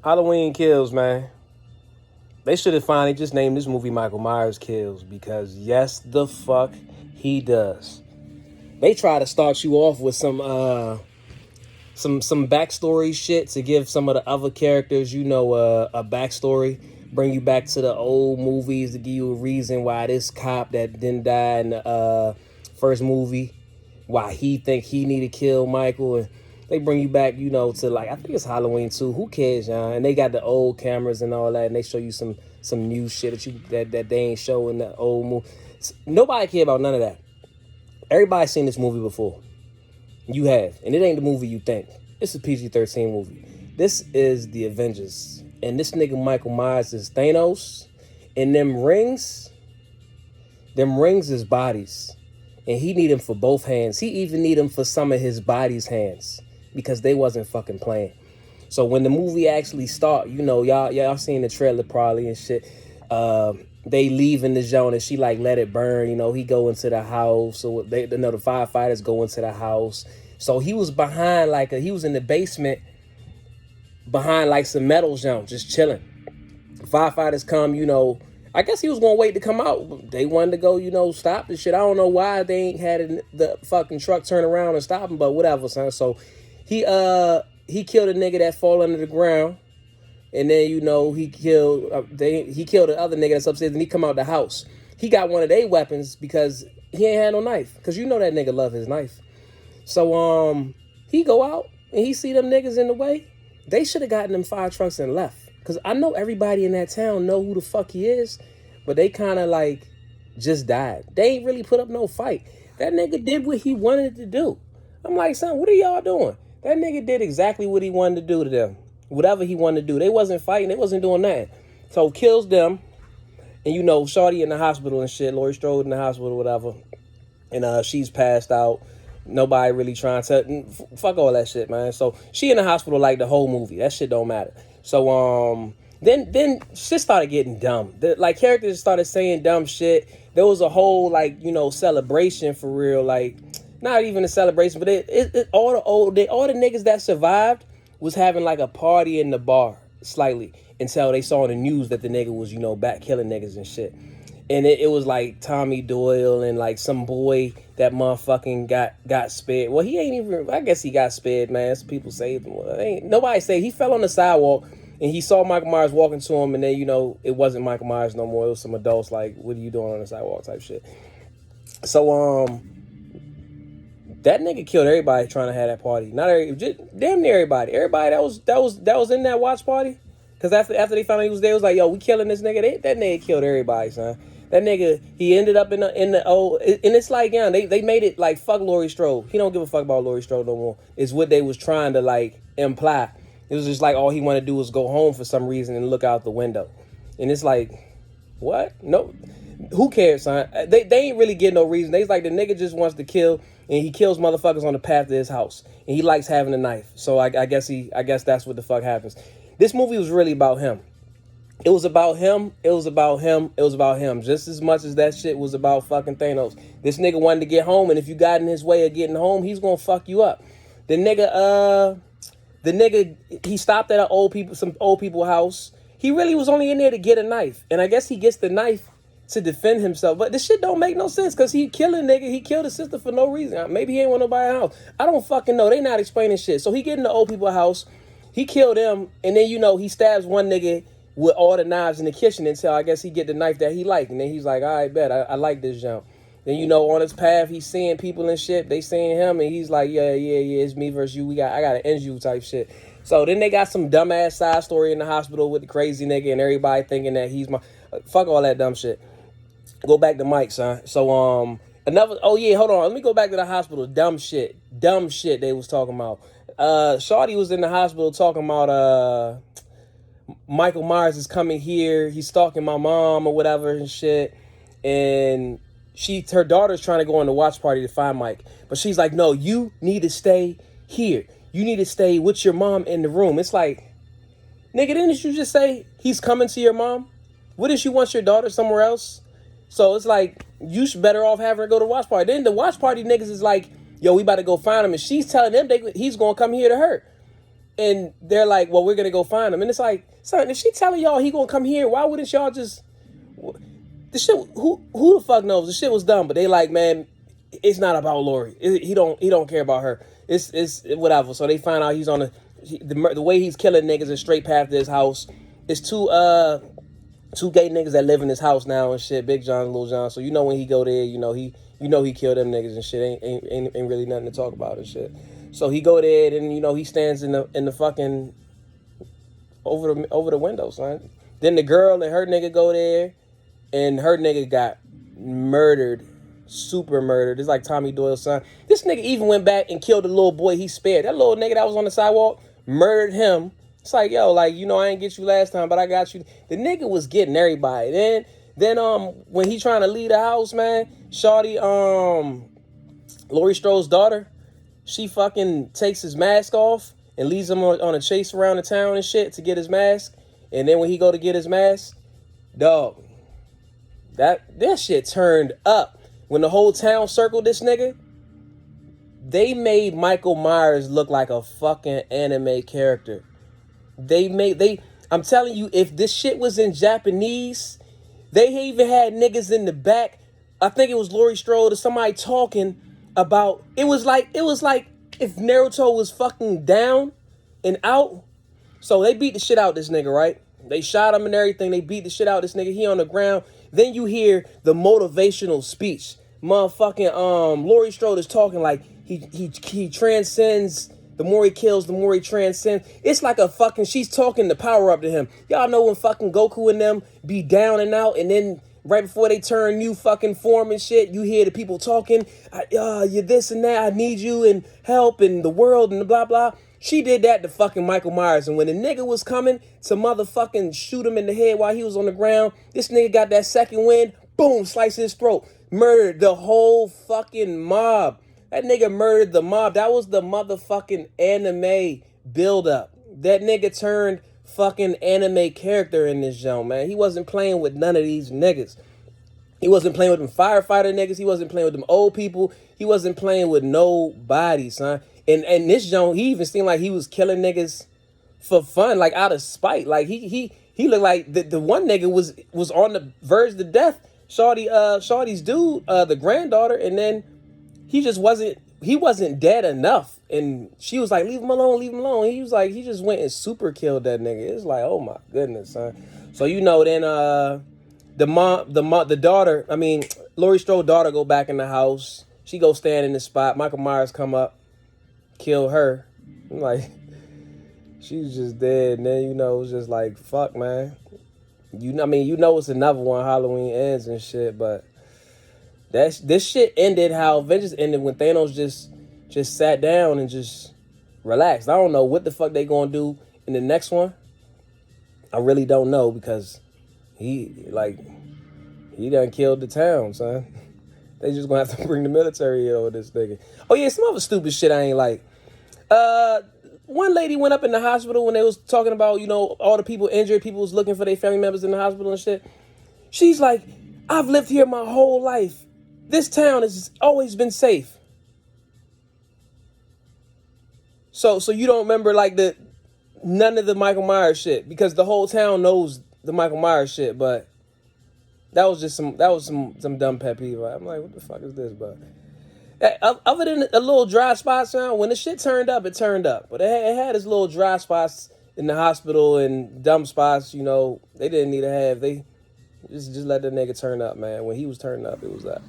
Halloween Kills, man. They should have finally just named this movie Michael Myers Kills because yes, the fuck he does. They try to start you off with some backstory shit to give some of the other characters, a backstory. Bring you back to the old movies to give you a reason why this cop that didn't die in the first movie, why he think he need to kill Michael, and they bring you back, to like I think it's Halloween 2. Who cares, y'all? And they got the old cameras and all that, and they show you some new shit that they ain't showing the old movie. Nobody care about none of that. Everybody's seen this movie before. You have, and it ain't the movie you think. It's a PG-13 movie. This is the Avengers, and this nigga Michael Myers is Thanos, and them rings is bodies, and he need them for both hands. He even need them for some of his body's hands because they wasn't fucking playing. So when the movie actually start, y'all seen the trailer probably and shit. They leave in the zone and she like let it burn. He go into the house. So the firefighters go into the house. So he was behind he was in the basement behind like some metal zone, just chilling. Firefighters come, I guess he was gonna wait to come out. They wanted to go, stop the shit. I don't know why they ain't had the fucking truck turn around and stop him, but whatever, son. So he killed a nigga that fall under the ground. And then he killed the other nigga that's upstairs, and he come out the house. He got one of their weapons because he ain't had no knife. Cause that nigga love his knife. So he go out and he see them niggas in the way. They should have gotten them fire trucks and left. Cause I know everybody in that town know who the fuck he is, but they kind of like just died. They ain't really put up no fight. That nigga did what he wanted to do. I'm like, son, what are y'all doing? That nigga did exactly what he wanted to do to them. Whatever he wanted to do. They wasn't fighting. They wasn't doing nothing. So kills them. And Shorty in the hospital and shit. Laurie Strode in the hospital, whatever. And she's passed out. Nobody really trying to... Fuck all that shit, man. So she in the hospital like the whole movie. That shit don't matter. So then shit started getting dumb. Characters started saying dumb shit. There was a whole celebration for real. Not even a celebration, but all the niggas that survived was having like a party in the bar slightly until they saw on the news that the nigga was, back killing niggas and shit. And it was like Tommy Doyle and like some boy that motherfucking got spared. Well, he ain't even, I guess he got spared, man. Some people saved him. Well, nobody saved. He fell on the sidewalk and he saw Michael Myers walking to him, and then, it wasn't Michael Myers no more. It was some adults like, what are you doing on the sidewalk type shit. So, that nigga killed everybody trying to have that party. Not damn near everybody. Everybody that was in that watch party. Cause after they found out he was there, it was like, yo, we killing this nigga. That nigga killed everybody, son. That nigga, he ended up in the old, and it's like, yeah, they made it like fuck Laurie Strode. He don't give a fuck about Laurie Strode no more. Is what they was trying to like imply. It was just like all he wanted to do was go home for some reason and look out the window. And it's like, what? No. Who cares, son? They ain't really getting no reason. They's like, the nigga just wants to kill, and he kills motherfuckers on the path to his house, and he likes having a knife. So I guess that's what the fuck happens. This movie was really about him. It was about him. It was about him. It was about him. Just as much as that shit was about fucking Thanos. This nigga wanted to get home, and if you got in his way of getting home, he's gonna fuck you up. The nigga, he stopped at some old people house. He really was only in there to get a knife, and I guess he gets the knife to defend himself. But this shit don't make no sense because he killed a nigga. He killed his sister for no reason. Maybe he ain't want nobody in the house. I don't fucking know. They not explaining shit. So he get in the old people's house. He killed them. And then, he stabs one nigga with all the knives in the kitchen until I guess he get the knife that he liked. And then he's like, all right, bet. I like this jump. Then, on his path, he's seeing people and shit. They seeing him. And he's like, yeah, it's me versus you. I got to end you type shit. So then they got some dumbass side story in the hospital with the crazy nigga and everybody thinking that he's my... Fuck all that dumb shit. Go back to Mike, son. So, hold on. Let me go back to the hospital. Dumb shit they was talking about. Shawty was in the hospital talking about, Michael Myers is coming here. He's stalking my mom or whatever and shit. And her daughter's trying to go on the watch party to find Mike. But she's like, no, you need to stay here. You need to stay with your mom in the room. It's like, nigga, didn't you just say he's coming to your mom? What if she wants your daughter somewhere else? So it's like, you should better off having her go to the watch party. Then the watch party niggas is like, yo, we about to go find him. And she's telling them he's going to come here to her. and they're like, well, we're gonna go find him. And it's like, son, if she telling y'all he gonna come here, why wouldn't y'all just the shit? Who the fuck knows? The shit was dumb, but they like, man, it's not about Lori. He don't care about her. It's whatever. So they find out he's on the way he's killing niggas is straight path to his house. It's two gay niggas that live in his house now and shit. Big John and Lil John. So when he go there, he killed them niggas and shit. Ain't really nothing to talk about and shit. So he go there and he stands in the fucking over the window, son. Then the girl and her nigga go there, and her nigga got murdered, super murdered. It's like Tommy Doyle's son. This nigga even went back and killed the little boy he spared. That little nigga that was on the sidewalk murdered him. It's like, yo, like, I ain't get you last time, but I got you. The nigga was getting everybody. Then when he trying to leave the house, man, shawty, Laurie Strode's daughter, she fucking takes his mask off and leaves him on a chase around the town and shit to get his mask. And then when he go to get his mask, dog, that shit turned up. When the whole town circled this nigga, they made Michael Myers look like a fucking anime character. I'm telling you, if this shit was in Japanese, they even had niggas in the back. I think it was Laurie Strode or somebody talking about, it was like if Naruto was fucking down and out. So they beat the shit out this nigga, right? They shot him and everything. They beat the shit out this nigga. He on the ground. Then you hear the motivational speech. Motherfucking Laurie Strode is talking like he transcends. The more he kills, the more he transcends. It's like she's talking the power up to him. Y'all know when fucking Goku and them be down and out, and then right before they turn new fucking form and shit, you hear the people talking, you're this and that, I need you and help and the world and the blah blah. She did that to fucking Michael Myers, and when the nigga was coming to motherfucking shoot him in the head while he was on the ground, this nigga got that second wind, boom, slice his throat, murdered the whole fucking mob. That nigga murdered the mob. That was the motherfucking anime buildup. That nigga turned fucking anime character in this joint, man. He wasn't playing with none of these niggas. He wasn't playing with them firefighter niggas. He wasn't playing with them old people. He wasn't playing with nobody, son. And this joint, he even seemed like he was killing niggas for fun, like out of spite. Like he looked like the one nigga was on the verge of death. Shawty's dude, the granddaughter, and then he wasn't dead enough. And she was like, leave him alone, leave him alone. He was like, he just went and super killed that nigga. It's like, oh my goodness, son. So then the daughter, Laurie Strode's daughter go back in the house. She go stand in the spot. Michael Myers come up, kill her. I'm like, she's just dead. And then, it was just like, fuck, man. It's another one, Halloween ends and shit, but this shit ended how Avengers ended, when Thanos just sat down and just relaxed. I don't know what the fuck they gonna do in the next one. I really don't know, because he done killed the town, son. They just gonna have to bring the military in over this nigga. Oh yeah, some other stupid shit I ain't like. One lady went up in the hospital when they was talking about, all the people injured, people was looking for their family members in the hospital and shit. She's like, I've lived here my whole life. This town has always been safe. So you don't remember none of the Michael Myers shit, because the whole town knows the Michael Myers shit, but that was some dumb pet peeve. I'm like, what the fuck is this, bro? Other than a little dry spot sound, when the shit turned up, it turned up. But it had its little dry spots in the hospital and dumb spots, they didn't need to have. They just let the nigga turn up, man. When he was turning up, it was up.